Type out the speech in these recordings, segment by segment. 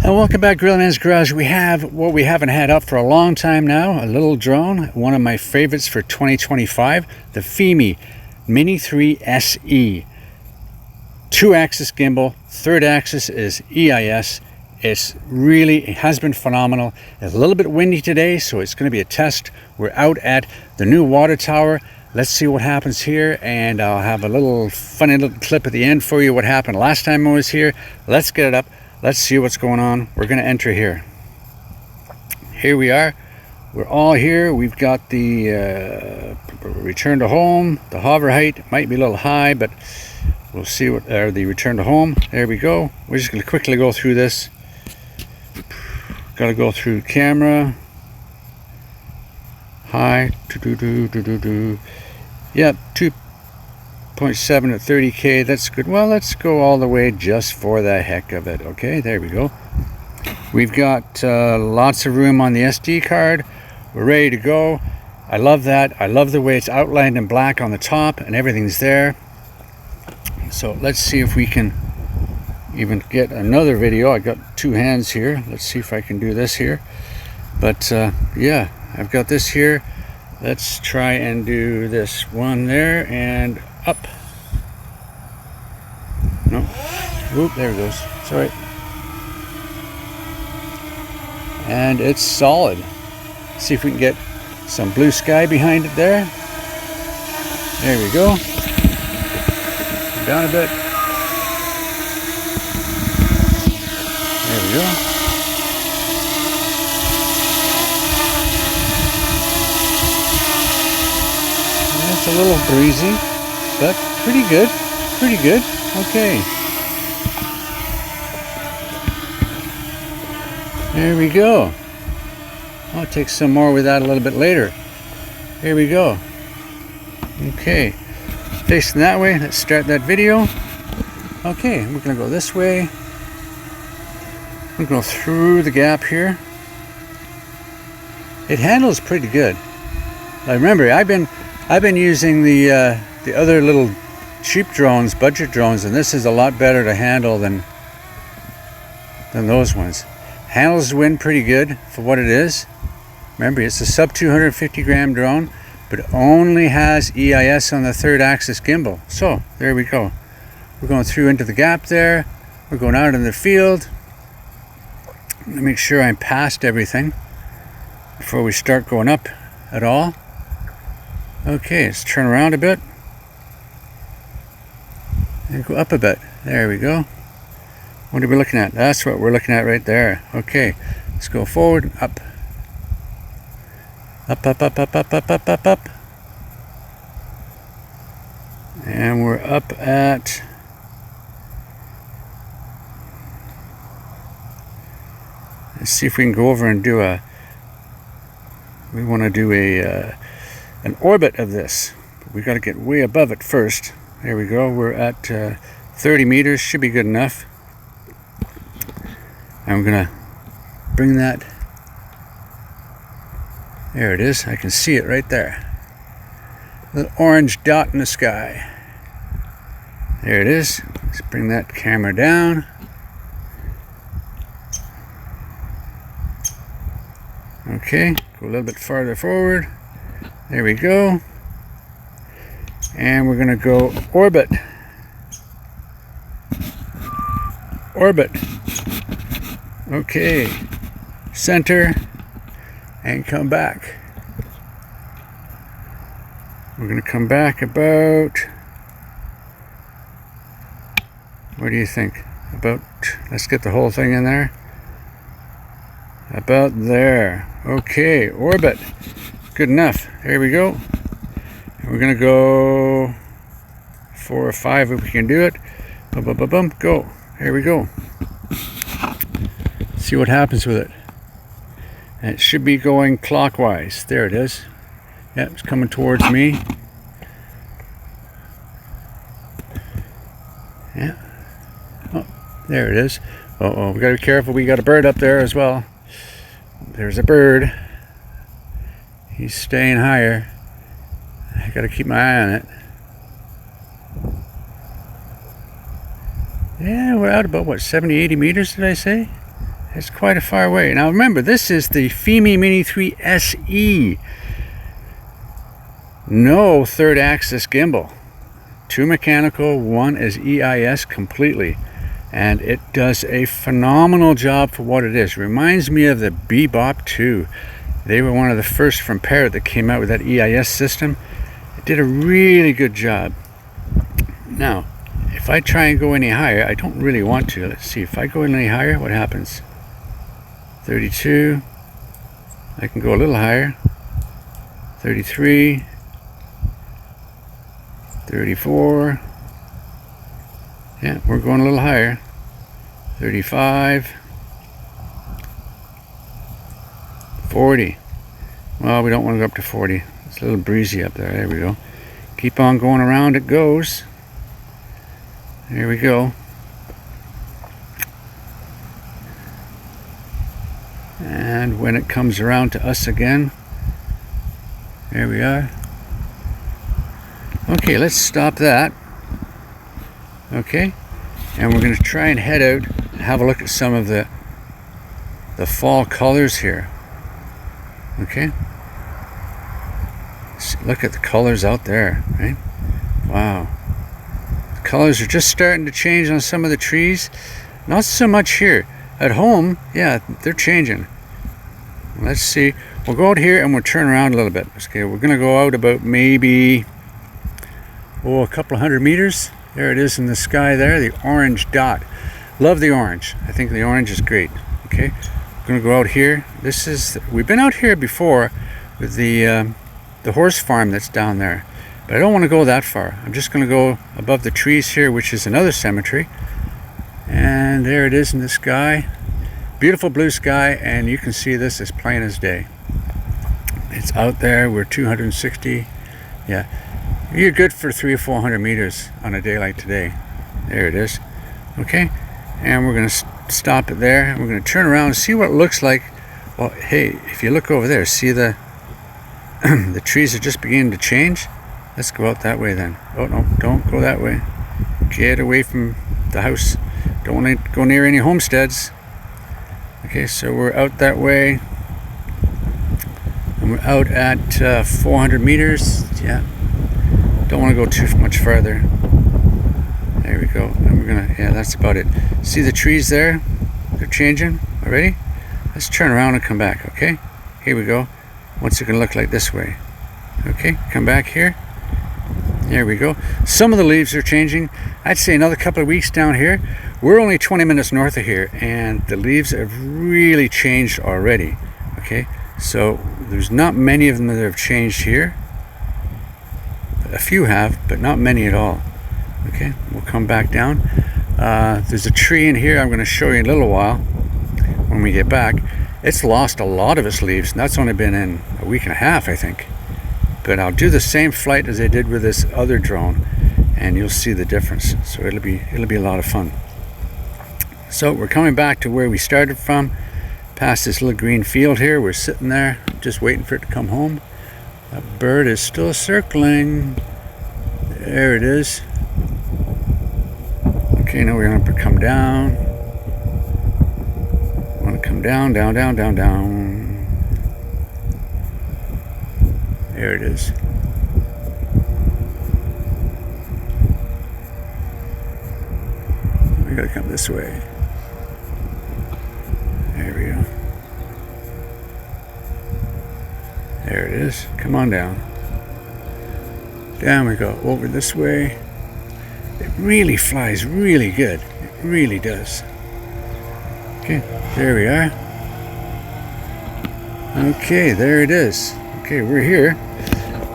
And welcome back, Grill Man's Garage. We have what we haven't had up for a long time now, a little drone, one of my favorites for 2025, the Fimi Mini 3 SE. 2-axis gimbal, third axis is EIS. It has been phenomenal. It's a little bit windy today, so it's going to be a test. We're out at the new water tower. Let's see what happens here, and I'll have a little funny little clip at the end for you what happened last time I was here. Let's get it up. Let's see what's going on. We're going to enter here. Here we are. We're all here. We've got the return to home. The hover height might be a little high, but we'll see what the return to home. There we go. We're just going to quickly go through this. Got to go through camera. High. Yep, 2.7 at 30K. That's good. Well, let's go all the way just for the heck of it. Okay, there we go. We've got lots of room on the SD card. We're ready to go. I love that. I love the way it's outlined in black on the top and everything's there. So let's see if we can even get another video. I got two hands here. Let's see if I can do this here. But yeah, I've got this here. Let's try and do this one there and up. No. Whoop, there it goes. It's all right. And it's solid. Let's see if we can get some blue sky behind it there. There we go. Down a bit. There we go. It's a little breezy, but pretty good. Pretty good. Okay. There we go. I'll take some more with that a little bit later. Here we go. Okay. Facing that way. Let's start that video. Okay, we're going to go this way. We're going to go through the gap here. It handles pretty good. I remember I've been using the other little cheap drones, budget drones, and this is a lot better to handle than those ones. Handles the wind pretty good for what it is. Remember, it's a sub 250 gram drone, but it only has EIS on the third axis gimbal. So there we go. We're going through into the gap there. We're going out in the field. Let me make sure I'm past everything before we start going up at all. Okay, let's turn around a bit and go up a bit. There we go. What are we looking at? That's what we're looking at right there. Okay, let's go forward, up. Up, up, up, up, up, up, up, up, up. And we're up at... Let's see if we can go over and do a... We want to do an orbit of this. We got to get way above it first. There we go. We're at 30 meters. Should be good enough. I'm going to bring that... There it is. I can see it right there. Little orange dot in the sky. There it is. Let's bring that camera down. Okay, go a little bit farther forward. There we go. And we're going to go orbit. Orbit. Okay. Center. And come back. We're going to come back about, what do you think? About, let's get the whole thing in there. About there. Okay, orbit. Good enough. There we go. And we're going to go 4 or 5 if we can do it. Bum, bum, bum, bum. Go. Here we go. See what happens with it. And it should be going clockwise. There it is. Yep, it's coming towards me. Yeah. Oh, there it is. Uh-oh, we got to be careful. We got a bird up there as well. There's a bird. He's staying higher. I got to keep my eye on it. Yeah, we're out about, what, 70, 80 meters, did I say? It's quite a far away. Now remember, this is the Fimi Mini 3 SE. No third axis gimbal. 2 mechanical, 1 is EIS completely. And it does a phenomenal job for what it is. Reminds me of the Bebop 2. They were one of the first from Parrot that came out with that EIS system. It did a really good job. Now, if I try and go any higher, I don't really want to. Let's see, if I go any higher, what happens? 32. I can go a little higher. 33. 34. Yeah, we're going a little higher. 35. 40. Well, we don't want to go up to 40. It's a little breezy up there. There we go. Keep on going around it goes. There we go. And when it comes around to us again, there we are. Okay, let's stop that. Okay, and we're going to try and head out and have a look at some of the fall colors here. Okay, look at the colors out there, right? Wow, the colors are just starting to change on some of the trees. Not so much here. At home, yeah, they're changing. Let's see. We'll go out here and we'll turn around a little bit. Okay, we're going to go out about maybe a couple of 100 meters. There it is in the sky there, the orange dot. Love the orange. I think the orange is great. Okay, I'm gonna go out here. We've been out here before with the horse farm that's down there, but I don't want to go that far. I'm just gonna go above the trees here, which is another cemetery. And there it is in the sky. Beautiful blue sky, and you can see this as plain as day. It's out there. We're 260. Yeah. You're good for 300 or 400 meters on a day like today. There it is. Okay, and we're going to stop it there. And we're going to turn around and see what it looks like. Well, hey, if you look over there, see the the trees are just beginning to change. Let's go out that way then. Oh no, don't go that way. Get away from the house. Don't want to go near any homesteads. Okay, so we're out that way. And we're out at 400 meters. Yeah. Don't want to go too much farther. There we go. And we're gonna, yeah, that's about it. See the trees there? They're changing already. Let's turn around and come back, okay? Here we go. What's it gonna look like this way? Okay, come back here. There we go. Some of the leaves are changing. I'd say another couple of weeks down here. We're only 20 minutes north of here, and the leaves have really changed already. Okay, so there's not many of them that have changed here. A few have, but not many at all. Okay, we'll come back down. There's a tree in here I'm going to show you in a little while when we get back. It's lost a lot of its leaves, and that's only been in a week and a half, I think. But I'll do the same flight as I did with this other drone, and you'll see the difference. So it'll be a lot of fun. So we're coming back to where we started from, past this little green field here. We're sitting there, just waiting for it to come home. That bird is still circling. There it is. Okay, now we're going to come down. I want to come down, down, down, down, down. There it is. We got to come this way. There we go. There it is. Come on down. Down we go. Over this way. It really flies really good. It really does. Okay, there we are. Okay, there it is. Okay, we're here.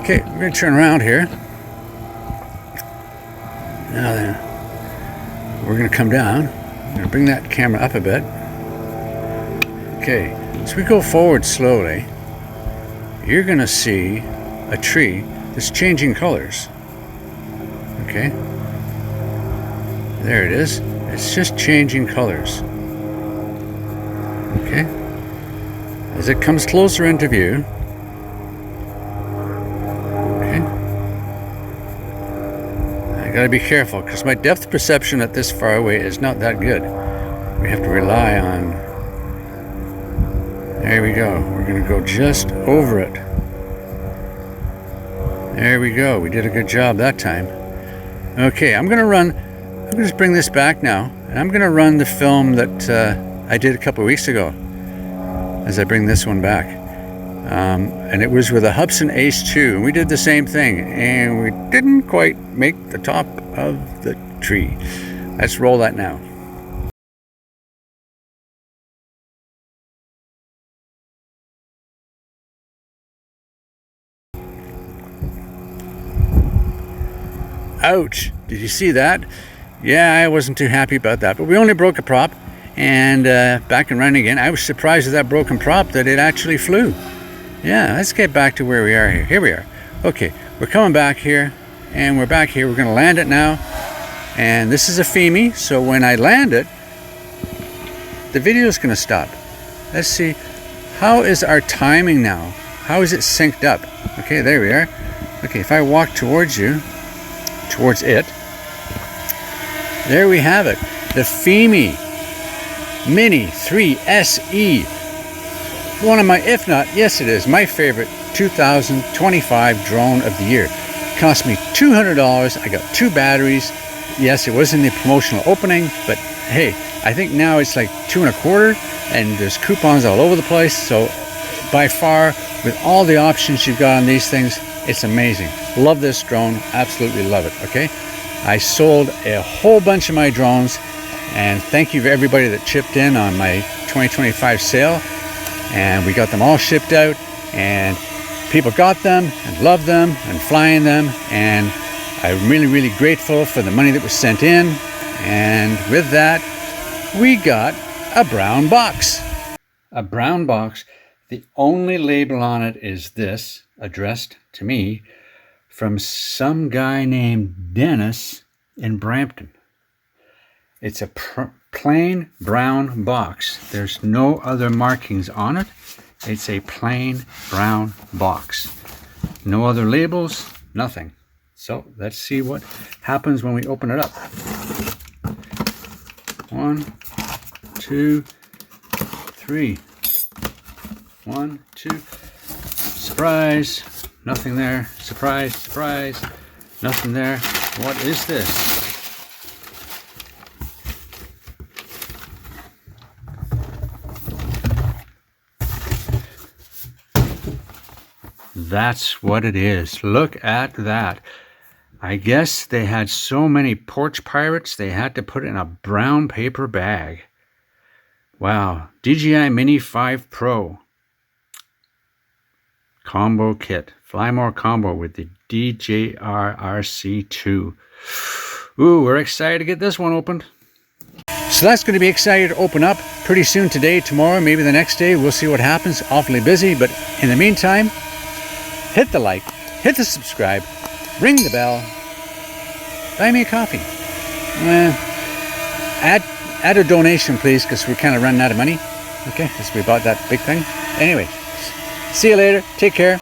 Okay, we're going to turn around here. Now then, we're going to come down. I'm going to bring that camera up a bit. Okay, so we go forward slowly. You're going to see a tree that's changing colors. Okay, there it is. It's just changing colors. Okay, as it comes closer into view. Okay, I gotta be careful because my depth perception at this far away is not that good. We have to rely on There we go. We're going to go just over it. There we go. We did a good job that time. Okay, I'm going to just bring this back now, and I'm going to run the film that I did a couple of weeks ago as I bring this one back. And it was with a Hubsan Ace 2, and we did the same thing, and we didn't quite make the top of the tree. Let's roll that now. Ouch! Did you see that? Yeah, I wasn't too happy about that, but we only broke a prop, and back and running again. I was surprised at that broken prop that it actually flew. Yeah, let's get back to where we are here. Here we are. Okay, we're coming back here, and we're back here. We're going to land it now, and this is a Fimi, so when I land it, the video is going to stop. Let's see, how is our timing now? How is it synced up? Okay, there we are. Okay, if I walk towards you, towards it, there we have it, the Fimi Mini 3 SE. One of my, if not, yes it is, my favorite 2025 drone of the year. It cost me $200. I got 2 batteries. Yes, it was in the promotional opening, but hey, I think now it's like $2.25, and there's coupons all over the place. So by far, with all the options you've got on these things, it's amazing. Love this drone, absolutely love it. Okay, I sold a whole bunch of my drones, and thank you for everybody that chipped in on my 2025 sale. And we got them all shipped out, and people got them and loved them and flying them, and I'm really, really grateful for the money that was sent in. And with that, we got a brown box. A brown box. The only label on it is this, addressed to me from some guy named Dennis in Brampton. It's a plain brown box. There's no other markings on it. It's a plain brown box. No other labels, nothing. So let's see what happens when we open it up. 1, 2, 3. 1, 2. Surprise. Nothing there. Surprise, surprise. Nothing there. What is this? That's what it is. Look at that. I guess they had so many porch pirates, they had to put it in a brown paper bag. Wow. DJI Mini 5 Pro. Combo kit. Fly More combo with the DJI RC2. Ooh, we're excited to get this one opened. So that's going to be exciting to open up pretty soon today, tomorrow, maybe the next day. We'll see what happens. Awfully busy, but in the meantime, hit the like, hit the subscribe, ring the bell, buy me a coffee. Add a donation, please, because we're kind of running out of money. Okay, because we bought that big thing. Anyway, see you later. Take care.